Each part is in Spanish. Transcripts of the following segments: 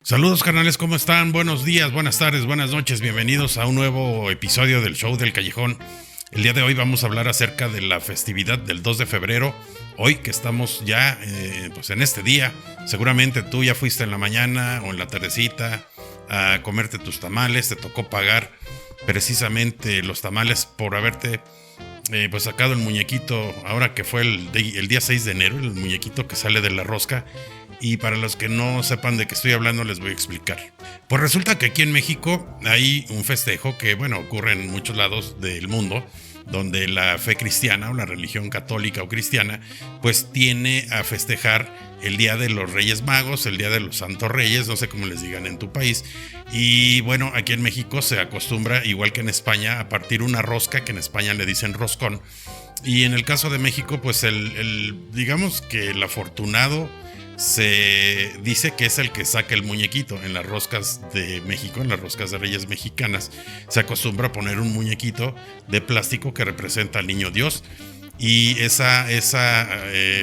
Saludos carnales, ¿cómo están? Buenos días, buenas tardes, buenas noches, bienvenidos a un nuevo episodio del Show del Callejón. El día de hoy vamos a hablar acerca de la festividad del 2 de febrero. Hoy que estamos ya pues en este día, seguramente tú ya fuiste en la mañana o en la tardecita a comerte tus tamales, te tocó pagar precisamente los tamales por haberte pues sacado el muñequito, ahora que fue el día 6 de enero, el muñequito que sale de la rosca. Y para los que no sepan de qué estoy hablando, les voy a explicar. Pues resulta que aquí en México hay un festejo que, bueno, ocurre en muchos lados del mundo, donde la fe cristiana o la religión católica o cristiana, pues tiene a festejar el Día de los Reyes Magos, el Día de los Santos Reyes, no sé cómo les digan en tu país. Y bueno, aquí en México se acostumbra, igual que en España, a partir una rosca, que en España le dicen roscón. Y en el caso de México, pues digamos que el afortunado se dice que es el que saca el muñequito. En las roscas de México, en las roscas de Reyes mexicanas, se acostumbra a poner un muñequito de plástico que representa al niño Dios. Y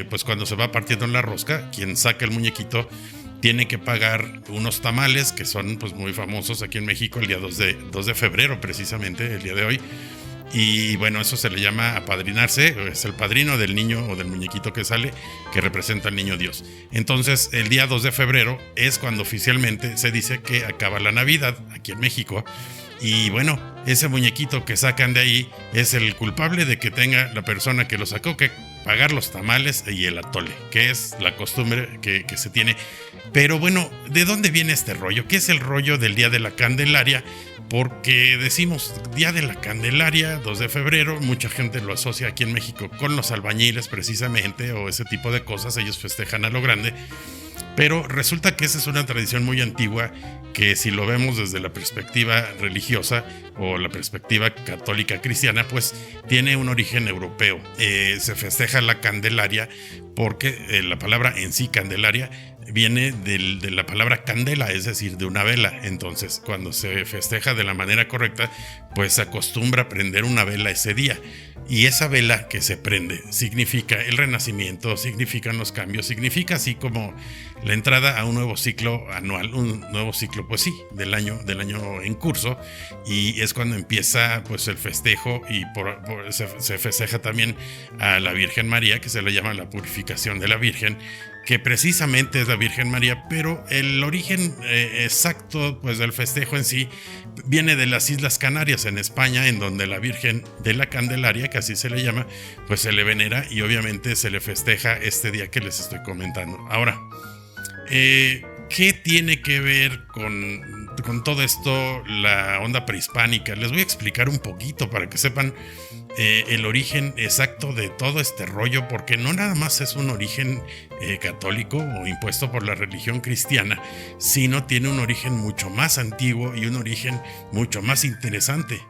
pues cuando se va partiendo en la rosca, quien saca el muñequito tiene que pagar unos tamales que son pues muy famosos aquí en México el día 2 de febrero, precisamente el día de hoy. Y bueno, eso se le llama apadrinarse, es el padrino del niño o del muñequito que sale, que representa al niño Dios. Entonces, el día 2 de febrero es cuando oficialmente se dice que acaba la Navidad aquí en México. Y bueno, ese muñequito que sacan de ahí es el culpable de que tenga la persona que lo sacó que pagar los tamales y el atole, que es la costumbre que se tiene. Pero bueno, ¿de dónde viene este rollo? ¿Qué es el rollo del Día de la Candelaria? Porque decimos Día de la Candelaria, 2 de febrero, mucha gente lo asocia aquí en México con los albañiles precisamente, o ese tipo de cosas, ellos festejan a lo grande. Pero resulta que esa es una tradición muy antigua que, si lo vemos desde la perspectiva religiosa o la perspectiva católica cristiana, pues tiene un origen europeo. Se festeja la Candelaria porque la palabra en sí, Candelaria, viene de la palabra candela, es decir, de una vela. Entonces, cuando se festeja de la manera correcta, pues se acostumbra a prender una vela ese día. Y esa vela que se prende significa el renacimiento, significan los cambios, significa así como la entrada a un nuevo ciclo anual, un nuevo ciclo, pues sí, del año en curso. Y es cuando empieza pues el festejo, y se festeja también a la Virgen María, que se le llama la purificación de la Virgen, que precisamente es la Virgen María, pero el origen exacto pues del festejo en sí viene de las Islas Canarias, en España, en donde la Virgen de la Candelaria, que así se le llama, pues se le venera y obviamente se le festeja este día que les estoy comentando. Ahora, ¿qué tiene que ver con todo esto la onda prehispánica? Les voy a explicar un poquito para que sepan el origen exacto de todo este rollo, porque no nada más es un origen católico o impuesto por la religión cristiana, sino tiene un origen mucho más antiguo y un origen mucho más interesante.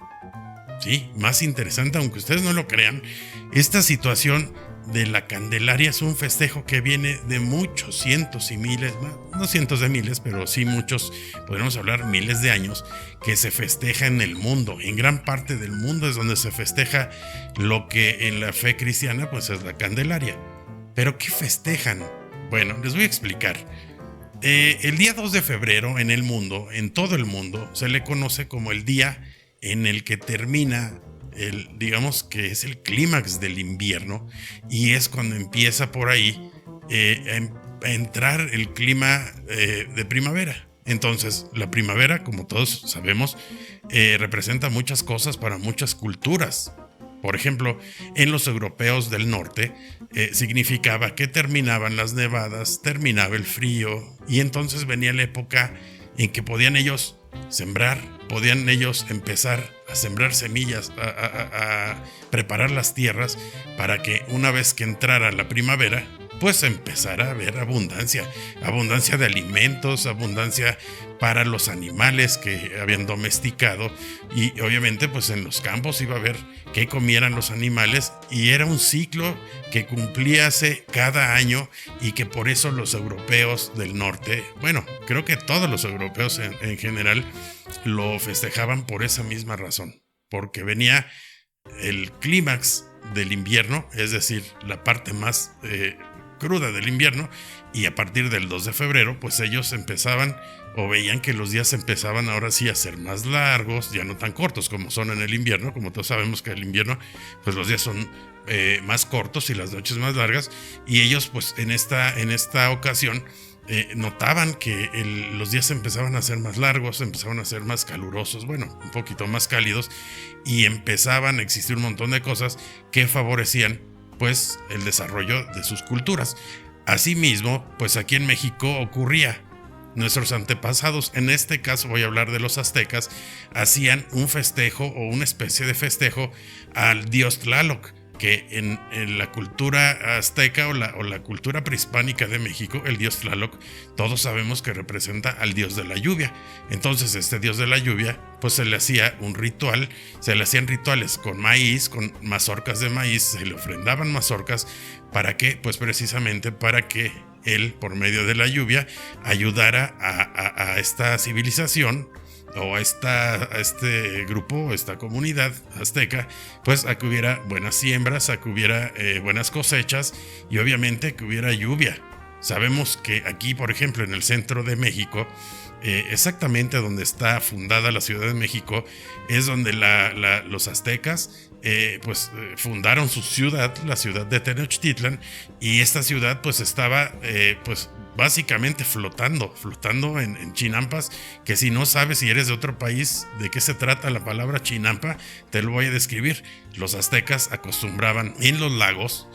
Sí, más interesante, aunque ustedes no lo crean. Esta situación de la Candelaria es un festejo que viene de muchos cientos y miles, no cientos de miles, pero sí muchos, podemos hablar miles de años, que se festeja en el mundo. En gran parte del mundo es donde se festeja lo que en la fe cristiana pues es la Candelaria. ¿Pero qué festejan? Bueno, les voy a explicar. El día 2 de febrero en el mundo, en todo el mundo, se le conoce como el día en el que termina digamos que es el clímax del invierno, y es cuando empieza por ahí a entrar el clima de primavera. Entonces, la primavera, como todos sabemos, representa muchas cosas para muchas culturas. Por ejemplo, en los europeos del norte significaba que terminaban las nevadas, terminaba el frío, y entonces venía la época en que podían ellos sembrar, podían ellos empezar a sembrar semillas, a preparar las tierras para que una vez que entrara la primavera, pues empezara a haber abundancia de alimentos, abundancia para los animales que habían domesticado, y obviamente pues en los campos iba a haber que comieran los animales, y era un ciclo que cumplíase cada año, y que por eso los europeos del norte, bueno, creo que todos los europeos en general lo festejaban por esa misma razón, porque venía el clímax del invierno, es decir, la parte más cruda del invierno, y a partir del 2 de febrero pues ellos empezaban o veían que los días empezaban ahora sí a ser más largos, ya no tan cortos como son en el invierno. Como todos sabemos que en el invierno pues los días son más cortos y las noches más largas, y ellos pues en esta ocasión notaban que los días empezaban a ser más largos, empezaban a ser más calurosos, bueno, un poquito más cálidos, y empezaban a existir un montón de cosas que favorecían pues el desarrollo de sus culturas. Asimismo, pues aquí en México ocurría. Nuestros antepasados, en este caso voy a hablar de los aztecas, hacían un festejo o una especie de festejo al dios Tlaloc, que en la cultura azteca o la cultura prehispánica de México, el dios Tlaloc, todos sabemos que representa al dios de la lluvia. Entonces este dios de la lluvia, pues se le hacía un ritual, se le hacían rituales con maíz, con mazorcas de maíz, se le ofrendaban mazorcas. ¿Para qué? Pues precisamente para que él, por medio de la lluvia, ayudara a esta civilización o a este grupo, esta comunidad azteca, pues a que hubiera buenas siembras, a que hubiera buenas cosechas y obviamente que hubiera lluvia. Sabemos que aquí, por ejemplo, en el centro de México, exactamente donde está fundada la Ciudad de México, es donde los aztecas fundaron su ciudad, la ciudad de Tenochtitlan, y esta ciudad pues estaba pues básicamente flotando en chinampas, que si no sabes, si eres de otro país de qué se trata la palabra chinampa, te lo voy a describir. Los aztecas acostumbraban en los lagos,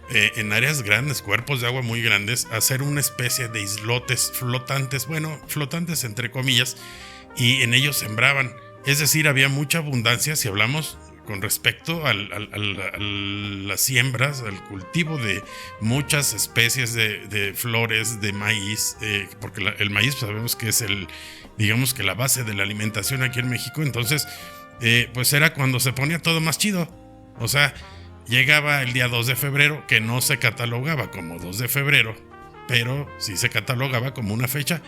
en áreas grandes, cuerpos de agua muy grandes, a hacer una especie de islotes flotantes, bueno, flotantes entre comillas, y en ellos sembraban. Es decir, había mucha abundancia si hablamos con respecto a las siembras, al cultivo de muchas especies de flores, de maíz, porque el maíz pues sabemos que es digamos que la base de la alimentación aquí en México. Entonces, pues era cuando se ponía todo más chido. O sea, llegaba el día 2 de febrero, que no se catalogaba como 2 de febrero, pero sí se catalogaba como una fecha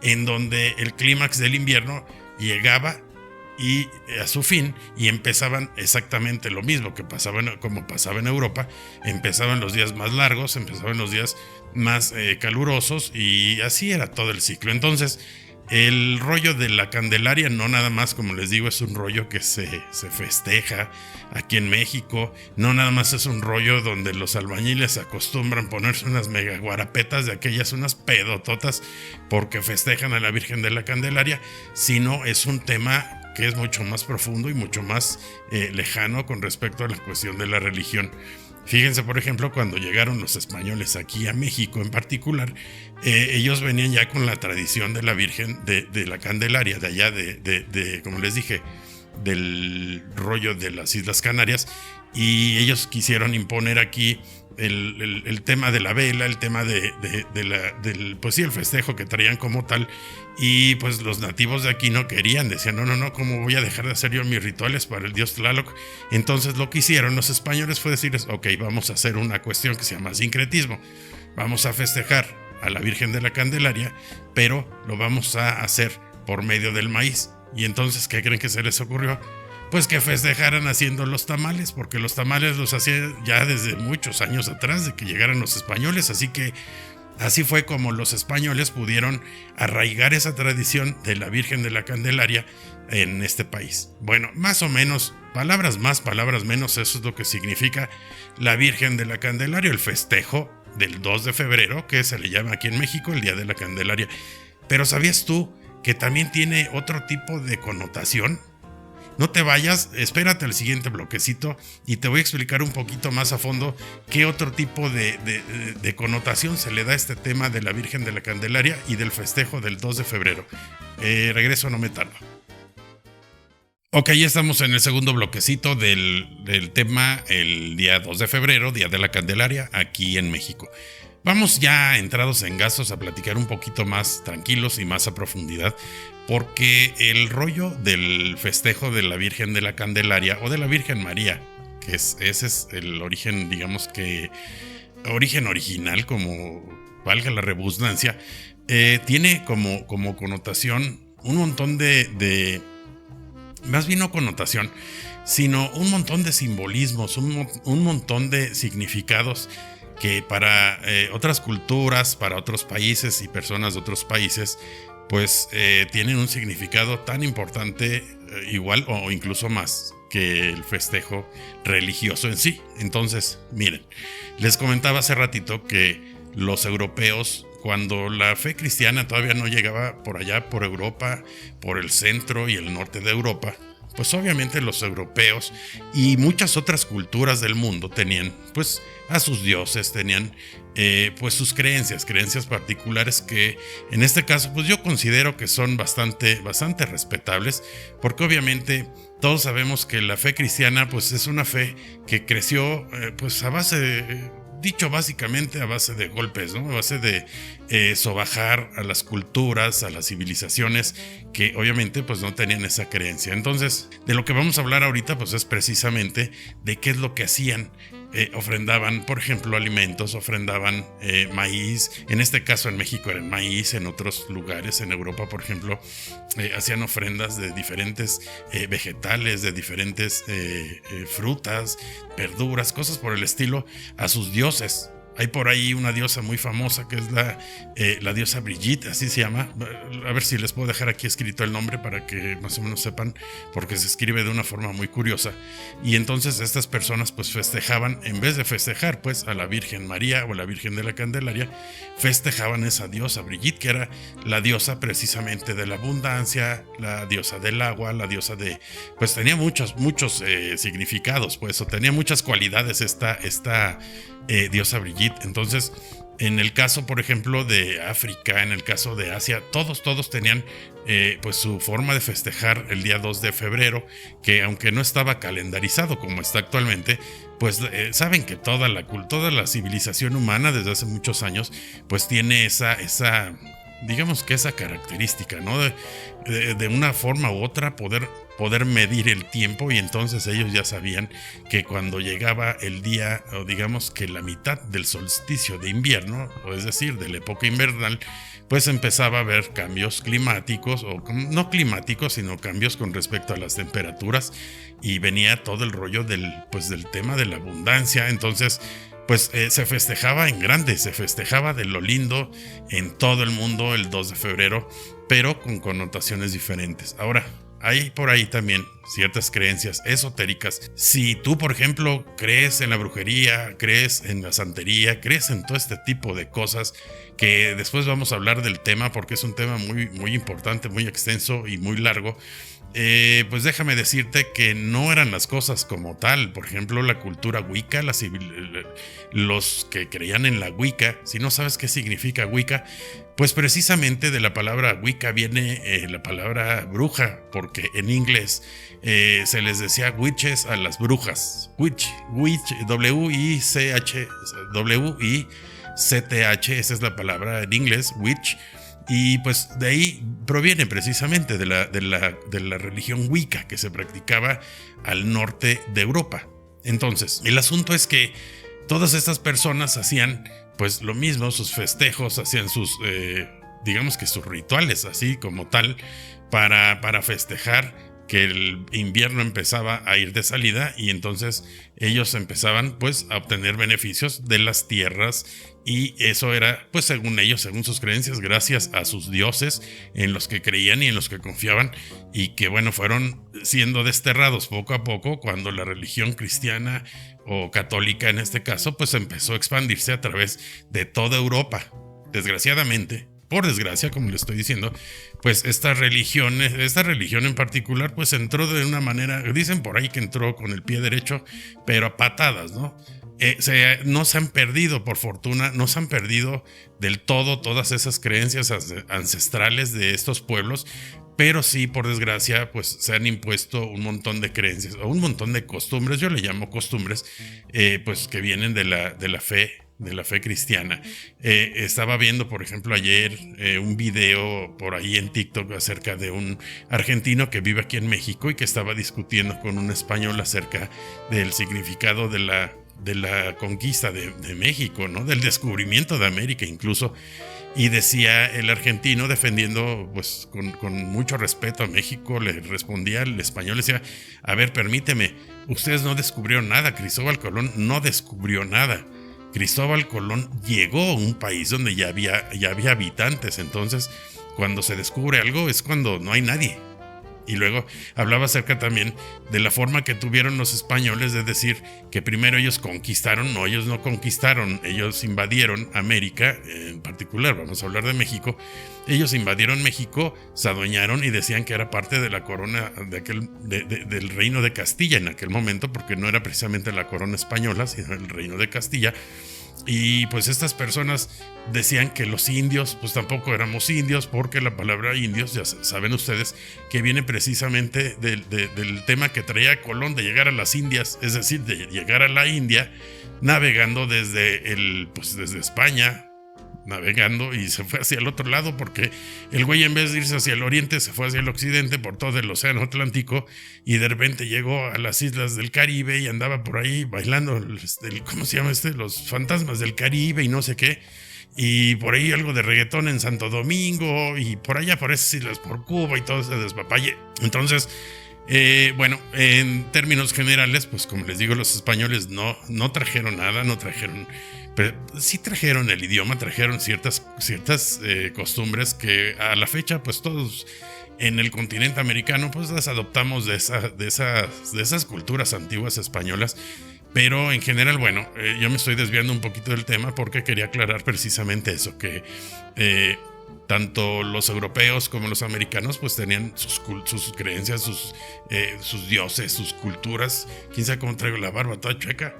en donde el clímax del invierno llegaba y a su fin, y empezaban exactamente lo mismo como pasaba en Europa. Empezaban los días más largos, empezaban los días más calurosos, y así era todo el ciclo. Entonces, el rollo de la Candelaria no nada más, como les digo, es un rollo que se festeja aquí en México. No nada más es un rollo donde los albañiles acostumbran ponerse unas mega guarapetas de aquellas, unas pedototas, porque festejan a la Virgen de la Candelaria, sino es un tema que es mucho más profundo y mucho más lejano con respecto a la cuestión de la religión. Fíjense, por ejemplo, cuando llegaron los españoles aquí a México en particular, ellos venían ya con la tradición de la Virgen de la Candelaria, de allá como les dije, del rollo de las Islas Canarias, y ellos quisieron imponer aquí el tema de la vela, el tema pues sí, el festejo que traían como tal. Y pues los nativos de aquí no querían, decían, no, ¿cómo voy a dejar de hacer yo mis rituales para el dios Tlaloc? Entonces lo que hicieron los españoles fue decirles, ok, vamos a hacer una cuestión que se llama sincretismo. Vamos a festejar a la Virgen de la Candelaria, pero lo vamos a hacer por medio del maíz. Y entonces, ¿qué creen que se les ocurrió? Pues que festejaran haciendo los tamales, porque los tamales los hacían ya desde muchos años atrás de que llegaran los españoles. Así que así fue como los españoles pudieron arraigar esa tradición de la Virgen de la Candelaria en este país. Bueno, más o menos, palabras más, palabras menos, eso es lo que significa la Virgen de la Candelaria, el festejo del 2 de febrero, que se le llama aquí en México el Día de la Candelaria. Pero ¿sabías tú que también tiene otro tipo de connotación? No te vayas, espérate al siguiente bloquecito y te voy a explicar un poquito más a fondo qué otro tipo de connotación se le da a este tema de la Virgen de la Candelaria y del festejo del 2 de febrero. Regreso, no me tardo. Ok, ya estamos en el segundo bloquecito del tema, el día 2 de febrero, Día de la Candelaria, aquí en México. Vamos ya entrados en gastos a platicar un poquito más tranquilos y más a profundidad, porque el rollo del festejo de la Virgen de la Candelaria o de la Virgen María, que ese es el origen, digamos que origen original, como valga la redundancia, tiene como connotación un montón más bien no connotación, sino un montón de simbolismos, un montón de significados que para otras culturas, para otros países y personas de otros países, pues tienen un significado tan importante, igual o incluso más que el festejo religioso en sí. Entonces, miren, les comentaba hace ratito que los europeos, cuando la fe cristiana todavía no llegaba por allá, por Europa, por el centro y el norte de Europa, pues obviamente los europeos y muchas otras culturas del mundo tenían pues a sus dioses, tenían pues sus creencias particulares que en este caso pues yo considero que son bastante respetables, porque obviamente todos sabemos que la fe cristiana pues es una fe que creció pues a base de, dicho básicamente a base de golpes, ¿no? A base de sobajar a las culturas, a las civilizaciones que obviamente pues no tenían esa creencia. Entonces, de lo que vamos a hablar ahorita pues es precisamente de qué es lo que hacían. Ofrendaban, por ejemplo, alimentos, ofrendaban maíz. En este caso en México era el maíz, en otros lugares, en Europa, por ejemplo, hacían ofrendas de diferentes vegetales, de diferentes frutas, verduras, cosas por el estilo, a sus dioses. Hay por ahí una diosa muy famosa que es la diosa Brigitte, así se llama. A ver si les puedo dejar aquí escrito el nombre para que más o menos sepan, porque se escribe de una forma muy curiosa. Y entonces estas personas pues festejaban, en vez de festejar pues a la Virgen María o la Virgen de la Candelaria, festejaban a esa diosa Brigitte, que era la diosa precisamente de la abundancia, la diosa del agua, la diosa de... pues tenía muchos significados, pues, o tenía muchas cualidades esta diosa Brigitte. Entonces, en el caso, por ejemplo, de África, en el caso de Asia, todos tenían pues su forma de festejar el día 2 de febrero, que aunque no estaba calendarizado como está actualmente, pues saben que toda la civilización humana desde hace muchos años, pues tiene esa digamos que esa característica, ¿no? De una forma u otra poder medir el tiempo, y entonces ellos ya sabían que cuando llegaba el día, o digamos que la mitad del solsticio de invierno, o es decir, de la época invernal, pues empezaba a haber cambios climáticos, o no climáticos, sino cambios con respecto a las temperaturas, y venía todo el rollo del tema de la abundancia. Entonces pues se festejaba en grande, se festejaba de lo lindo en todo el mundo el 2 de febrero, pero con connotaciones diferentes. Ahora, hay por ahí también ciertas creencias esotéricas. Si tú, por ejemplo, crees en la brujería, crees en la santería, crees en todo este tipo de cosas, que después vamos a hablar del tema porque es un tema muy, muy importante, muy extenso y muy largo, pues déjame decirte que no eran las cosas como tal. Por ejemplo, la cultura Wicca, los que creían en la Wicca, si no sabes qué significa Wicca, pues precisamente de la palabra Wicca viene la palabra bruja, porque en inglés se les decía witches a las brujas. Witch, W-I-C-H, W-I-C-T-H, esa es la palabra en inglés, witch. Y pues de ahí proviene precisamente de la religión Wicca que se practicaba al norte de Europa. Entonces, el asunto es que todas estas personas hacían pues lo mismo, sus festejos, hacían sus, digamos que sus rituales así como tal, para festejar que el invierno empezaba a ir de salida, y entonces ellos empezaban pues a obtener beneficios de las tierras, y eso era pues según ellos, según sus creencias, gracias a sus dioses en los que creían y en los que confiaban, y que bueno, fueron siendo desterrados poco a poco cuando la religión cristiana o católica en este caso pues empezó a expandirse a través de toda Europa. Desgraciadamente, por desgracia, como le estoy diciendo, pues esta religión en particular, pues entró de una manera, dicen por ahí que entró con el pie derecho, pero a patadas, ¿no? No se han perdido, por fortuna, no se han perdido del todo todas esas creencias ancestrales de estos pueblos, pero sí, por desgracia, pues se han impuesto un montón de creencias, o un montón de costumbres, yo le llamo costumbres, pues que vienen de la fe cristiana. Estaba viendo, por ejemplo, ayer un video por ahí en TikTok acerca de un argentino que vive aquí en México y que estaba discutiendo con un español acerca del significado de la conquista de México, ¿no? Del descubrimiento de América incluso. Y decía el argentino, defendiendo pues con mucho respeto a México, le respondía al español, le decía: a ver, permíteme, ustedes no descubrieron nada, Cristóbal Colón no descubrió nada. Cristóbal Colón llegó a un país donde ya había habitantes. Entonces, cuando se descubre algo es cuando no hay nadie. Y luego hablaba acerca también de la forma que tuvieron los españoles de decir que primero ellos conquistaron. No, ellos no conquistaron, ellos invadieron América, en particular vamos a hablar de México. Ellos invadieron México, se adueñaron y decían que era parte de la corona del reino de Castilla en aquel momento, porque no era precisamente la corona española, sino el reino de Castilla. Y pues estas personas decían que los indios, pues tampoco éramos indios, porque la palabra indios, ya saben ustedes, que viene precisamente del tema que traía Colón de llegar a las Indias, es decir, de llegar a la India navegando desde España, navegando, y se fue hacia el otro lado, porque el güey, en vez de irse hacia el oriente, se fue hacia el occidente por todo el océano Atlántico, y de repente llegó a las islas del Caribe y andaba por ahí bailando ¿cómo se llama los fantasmas del Caribe y no sé qué, y por ahí algo de reggaetón en Santo Domingo, y por allá por esas islas, por Cuba, y todo ese despapalle. Entonces, bueno, en términos generales, pues como les digo, los españoles no trajeron nada, pero sí trajeron el idioma, trajeron ciertas costumbres que a la fecha, pues todos en el continente americano, pues las adoptamos de esas culturas antiguas españolas. Pero en general, bueno, yo me estoy desviando un poquito del tema porque quería aclarar precisamente eso, que tanto los europeos como los americanos pues tenían sus creencias, sus dioses, sus culturas. ¿Quién sabe cómo traigo la barba toda chueca?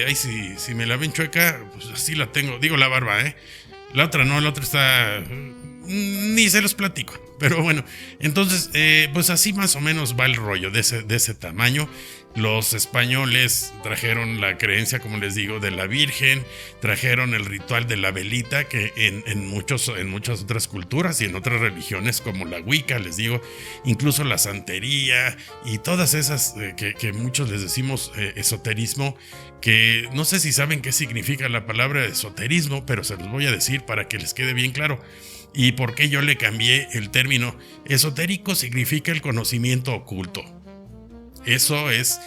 Ay, si me la ven chueca, pues así la tengo. Digo la barba, La otra no, la otra está... Ni se los platico. Pero bueno, entonces, pues así más o menos va el rollo de ese tamaño. Los españoles trajeron la creencia, como les digo, de la Virgen, trajeron el ritual de la velita, que en muchas otras culturas y en otras religiones, como la Wicca, les digo, incluso la santería y todas esas que muchos les decimos esoterismo, que no sé si saben qué significa la palabra esoterismo, pero se los voy a decir para que les quede bien claro. ¿Y por qué yo le cambié el término? Esotérico significa el conocimiento oculto. Eso es,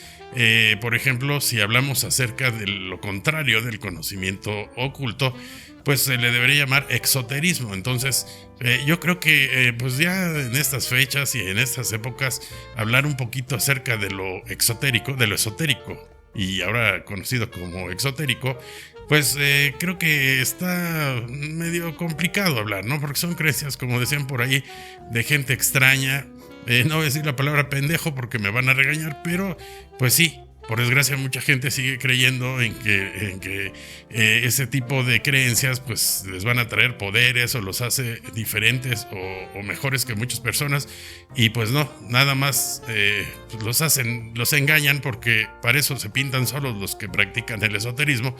por ejemplo, si hablamos acerca de lo contrario del conocimiento oculto, pues se le debería llamar exoterismo. Entonces, yo creo que pues ya en estas fechas y en estas épocas, hablar un poquito acerca de lo exotérico, de lo esotérico, y ahora conocido como exotérico, pues creo que está medio complicado hablar, ¿no? Porque son creencias, como decían por ahí, de gente extraña. No voy a decir la palabra pendejo porque me van a regañar, pero pues sí, por desgracia mucha gente sigue creyendo en que ese tipo de creencias pues les van a traer poderes o los hace diferentes o mejores que muchas personas, y pues no, nada más los engañan, porque para eso se pintan solos los que practican el esoterismo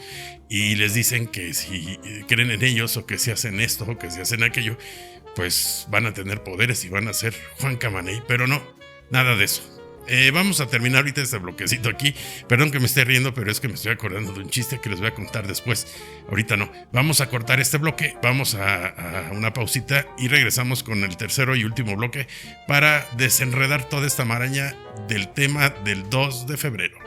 y les dicen que si creen en ellos o que si hacen esto o que si hacen aquello, pues van a tener poderes y van a ser Juan Camaney, pero no, nada de eso. Vamos a terminar ahorita este bloquecito aquí. Perdón que me esté riendo, pero es que me estoy acordando de un chiste que les voy a contar después. Ahorita no. Vamos a cortar este bloque, vamos a una pausita y regresamos con el tercero y último bloque para desenredar toda esta maraña del tema del 2 de febrero.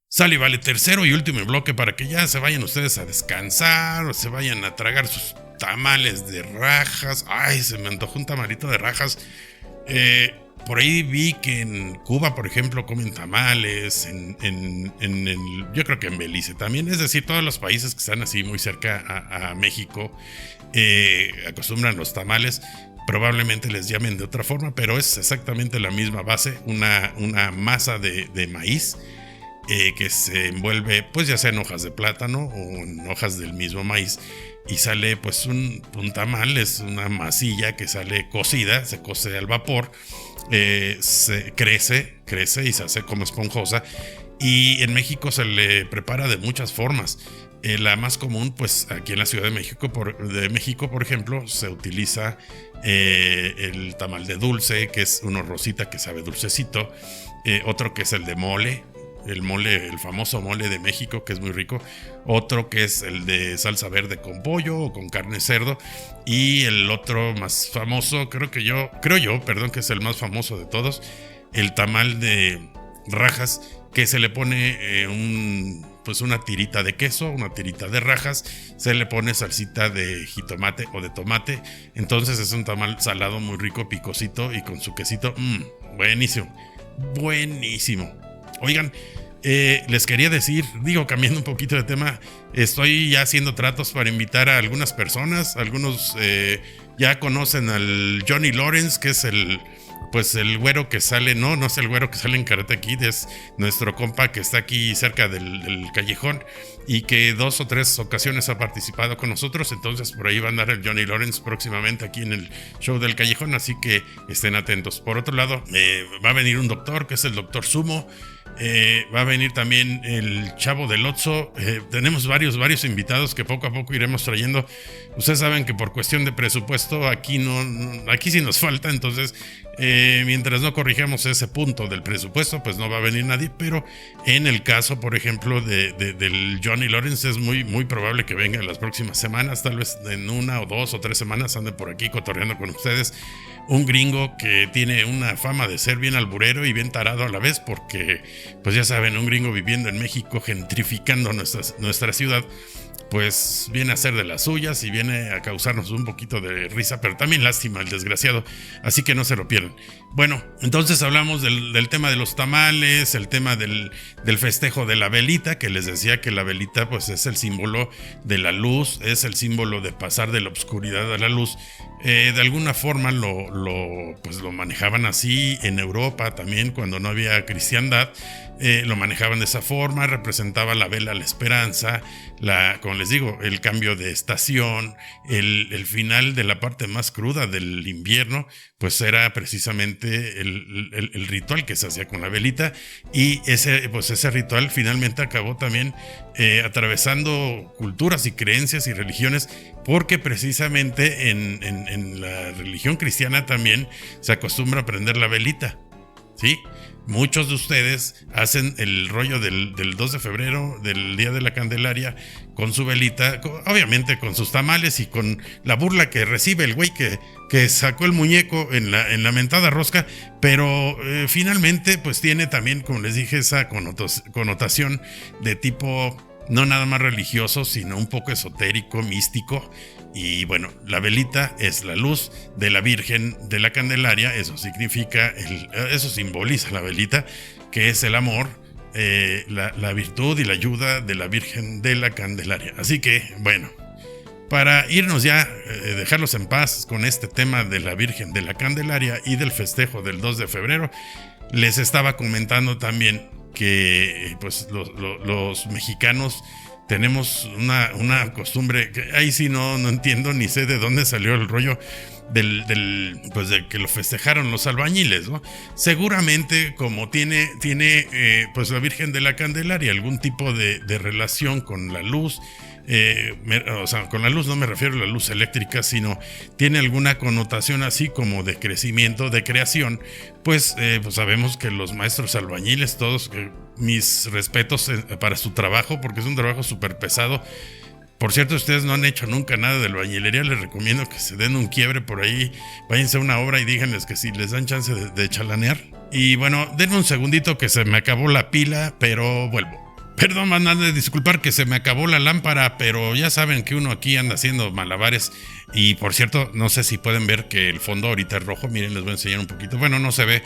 Sale y vale, tercero y último bloque para que ya se vayan ustedes a descansar o se vayan a tragar sus tamales de rajas. Ay, se me antojó un tamalito de rajas. Por ahí vi que en Cuba, por ejemplo, comen tamales, yo creo que en Belice también, es decir, todos los países que están así muy cerca a México acostumbran los tamales. Probablemente les llamen de otra forma, pero es exactamente la misma base, una masa de maíz que se envuelve, pues ya sea en hojas de plátano o en hojas del mismo maíz, y sale pues un tamal, es una masilla que sale cocida, se cose al vapor, se crece y se hace como esponjosa, y en México se le prepara de muchas formas. La más común, pues aquí en la Ciudad de México, por ejemplo, se utiliza el tamal de dulce, que es uno rosita que sabe dulcecito, otro que es el de mole, el famoso mole de México, que es muy rico, otro que es el de salsa verde con pollo o con carne de cerdo, y el otro más famoso, creo yo, que es el más famoso de todos, el tamal de rajas, que se le pone pues una tirita de queso, una tirita de rajas, se le pone salsita de jitomate o de tomate, entonces es un tamal salado muy rico, picosito y con su quesito, buenísimo, buenísimo. Oigan, les quería decir, cambiando un poquito de tema, estoy ya haciendo tratos para invitar a algunas personas. Algunos ya conocen al Johnny Lawrence, que es el güero que sale, no es el güero que sale en Karate Kid, es nuestro compa que está aquí cerca del callejón y que 2 o 3 ocasiones ha participado con nosotros. Entonces por ahí va a andar el Johnny Lawrence próximamente aquí en el show del callejón, así que estén atentos. Por otro lado, va a venir un doctor, que es el doctor Sumo. Va a venir también el Chavo del Otso. Tenemos varios invitados que poco a poco iremos trayendo. Ustedes saben que por cuestión de presupuesto aquí aquí sí nos falta, entonces mientras no corrijamos ese punto del presupuesto, pues no va a venir nadie. Pero en el caso, por ejemplo, del Johnny Lawrence, es muy probable que venga en las próximas semanas, tal vez en 1 o 2 o 3 semanas ande por aquí cotorreando con ustedes. Un gringo que tiene una fama de ser bien alburero y bien tarado a la vez, porque, pues ya saben, un gringo viviendo en México, gentrificando nuestra ciudad, pues viene a hacer de las suyas y viene a causarnos un poquito de risa, pero también lástima el desgraciado, así que no se lo pierdan. Bueno, entonces hablamos del tema de los tamales, el tema del festejo de la velita, que les decía que la velita pues es el símbolo de la luz, es el símbolo de pasar de la oscuridad a la luz. De alguna forma lo manejaban así en Europa también, cuando no había cristiandad. Lo manejaban de esa forma, representaba la vela la esperanza, como les digo, el cambio de estación, el final de la parte más cruda del invierno, pues era precisamente el ritual que se hacía con la velita. Y ese ritual finalmente acabó también atravesando culturas y creencias y religiones, porque precisamente en la religión cristiana también se acostumbra a prender la velita, ¿sí? Muchos de ustedes hacen el rollo del 2 de febrero, del Día de la Candelaria, con su velita, obviamente con sus tamales y con la burla que recibe el güey que sacó el muñeco en la mentada rosca, pero finalmente pues tiene también, como les dije, esa connotación de tipo no nada más religioso, sino un poco esotérico, místico. Y bueno, la velita es la luz de la Virgen de la Candelaria. Eso significa, eso simboliza la velita, que es el amor, la virtud y la ayuda de la Virgen de la Candelaria. Así que, bueno, para irnos ya, dejarlos en paz con este tema de la Virgen de la Candelaria y del festejo del 2 de febrero, les estaba comentando también que pues los mexicanos tenemos una costumbre que ahí sí no entiendo ni sé de dónde salió el rollo pues de que lo festejaron los albañiles, ¿no? Seguramente como tiene pues la Virgen de la Candelaria algún tipo de relación con la luz, o sea, con la luz no me refiero a la luz eléctrica, sino tiene alguna connotación así como de crecimiento, de creación, pues sabemos que los maestros albañiles, todos, mis respetos para su trabajo, porque es un trabajo súper pesado. Por cierto, ustedes no han hecho nunca nada de albañilería, les recomiendo que se den un quiebre por ahí, váyanse a una obra y díganles que si les dan chance de chalanear. Y bueno, denme un segundito que se me acabó la pila, pero vuelvo. Perdón, van a disculpar que se me acabó la lámpara, pero ya saben que uno aquí anda haciendo malabares. Y por cierto, no sé si pueden ver que el fondo ahorita es rojo. Miren, les voy a enseñar un poquito. Bueno, no se ve,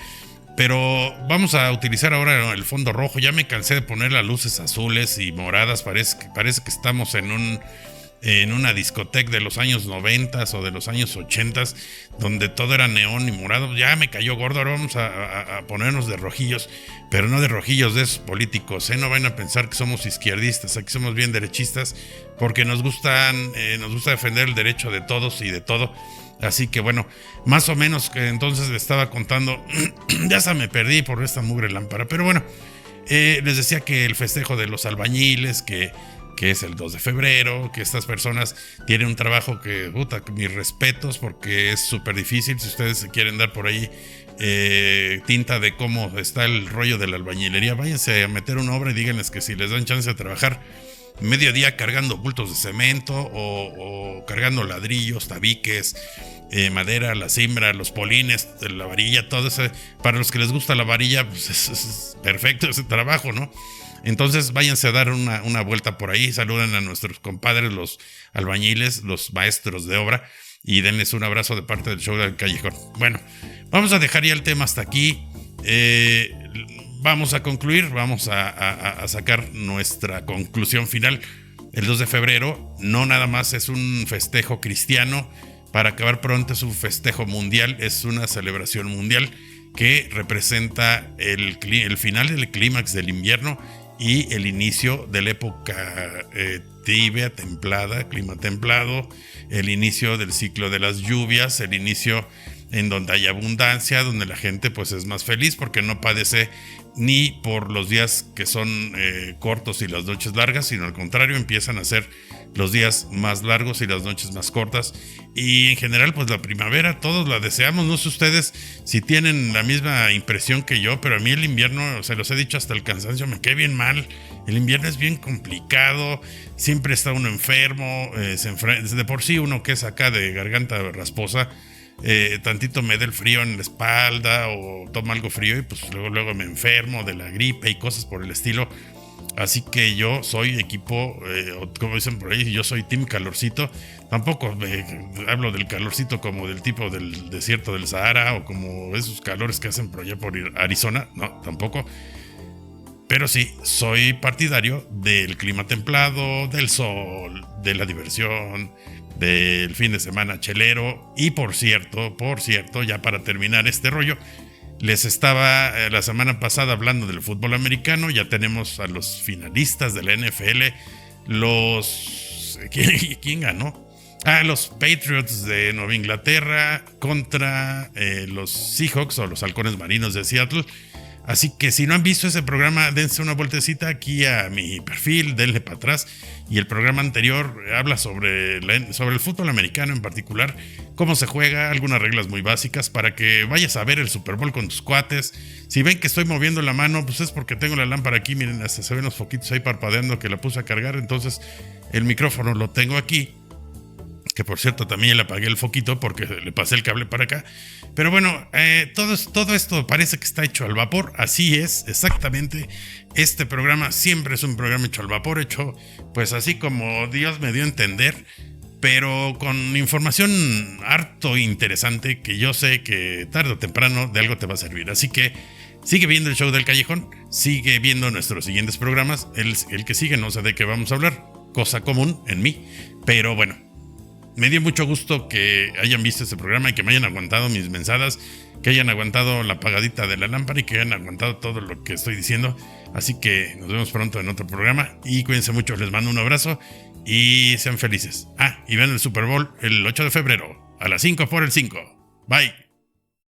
pero vamos a utilizar ahora el fondo rojo. Ya me cansé de poner las luces azules y moradas. Parece que estamos en una discoteca de los años 90 o de los años 80, donde todo era neón y morado. Ya me cayó gordo, ahora vamos a ponernos de rojillos, pero no de rojillos de esos políticos, no van a pensar que somos izquierdistas, aquí somos bien derechistas, porque nos gusta defender el derecho de todos y de todo. Así que bueno, más o menos que entonces les estaba contando, ya se me perdí por esta mugre lámpara, pero bueno, les decía que el festejo de los albañiles, que es el 2 de febrero, que estas personas tienen un trabajo que, mis respetos, porque es súper difícil. Si ustedes se quieren dar por ahí tinta de cómo está el rollo de la albañilería, váyanse a meter una obra y díganles que si les dan chance de trabajar, mediodía cargando bultos de cemento o cargando ladrillos, tabiques, madera, la cimbra, los polines, la varilla, todo eso. Para los que les gusta la varilla, pues es perfecto ese trabajo, ¿no? Entonces váyanse a dar una vuelta por ahí, saluden a nuestros compadres, los albañiles, los maestros de obra, y denles un abrazo de parte del show del Callejón. Bueno, vamos a dejar ya el tema hasta aquí. Vamos a concluir, vamos a sacar nuestra conclusión final. El 2 de febrero no nada más es un festejo cristiano, para acabar pronto es un festejo mundial, es una celebración mundial que representa el final del clímax del invierno y el inicio de la época tibia, templada, clima templado, el inicio del ciclo de las lluvias, el inicio en donde hay abundancia, donde la gente pues es más feliz porque no padece ni por los días que son cortos y las noches largas, sino al contrario, empiezan a ser los días más largos y las noches más cortas. Y en general pues la primavera todos la deseamos. No sé ustedes si tienen la misma impresión que yo, pero a mí el invierno, se los he dicho hasta el cansancio, me cae bien mal. El invierno es bien complicado, siempre está uno enfermo, de por sí uno que es acá de garganta rasposa, tantito me da el frío en la espalda o tomo algo frío y pues luego me enfermo de la gripe y cosas por el estilo. Así que yo soy equipo, como dicen por ahí, yo soy team calorcito. Tampoco hablo del calorcito como del tipo del desierto del Sahara o como esos calores que hacen por allá por Arizona. No, tampoco. Pero sí, soy partidario del clima templado, del sol, de la diversión, del fin de semana chelero. Y por cierto, ya para terminar este rollo, les estaba la semana pasada hablando del fútbol americano. Ya tenemos a los finalistas de la NFL. ¿Quién ganó? Los Patriots de Nueva Inglaterra contra los Seahawks o los Halcones Marinos de Seattle. Así que si no han visto ese programa, dense una vueltecita aquí a mi perfil, denle para atrás. Y el programa anterior habla sobre el fútbol americano en particular, cómo se juega, algunas reglas muy básicas para que vayas a ver el Super Bowl con tus cuates. Si ven que estoy moviendo la mano, pues es porque tengo la lámpara aquí, miren, hasta se ven los foquitos ahí parpadeando que la puse a cargar, entonces el micrófono lo tengo aquí. Que por cierto también le apagué el foquito porque le pasé el cable para acá. Pero bueno, todo esto parece que está hecho al vapor. Así es, exactamente. Este programa siempre es un programa hecho al vapor, hecho pues así como Dios me dio a entender, pero con información harto interesante que yo sé que tarde o temprano de algo te va a servir. Así que sigue viendo el show del Callejón, sigue viendo nuestros siguientes programas. El que sigue no sé de qué vamos a hablar, cosa común en mí, pero bueno. Me dio mucho gusto que hayan visto este programa y que me hayan aguantado mis mensadas, que hayan aguantado la apagadita de la lámpara y que hayan aguantado todo lo que estoy diciendo. Así que nos vemos pronto en otro programa y cuídense mucho, les mando un abrazo y sean felices. Y vean el Super Bowl el 8 de febrero a las 5 por el 5. Bye.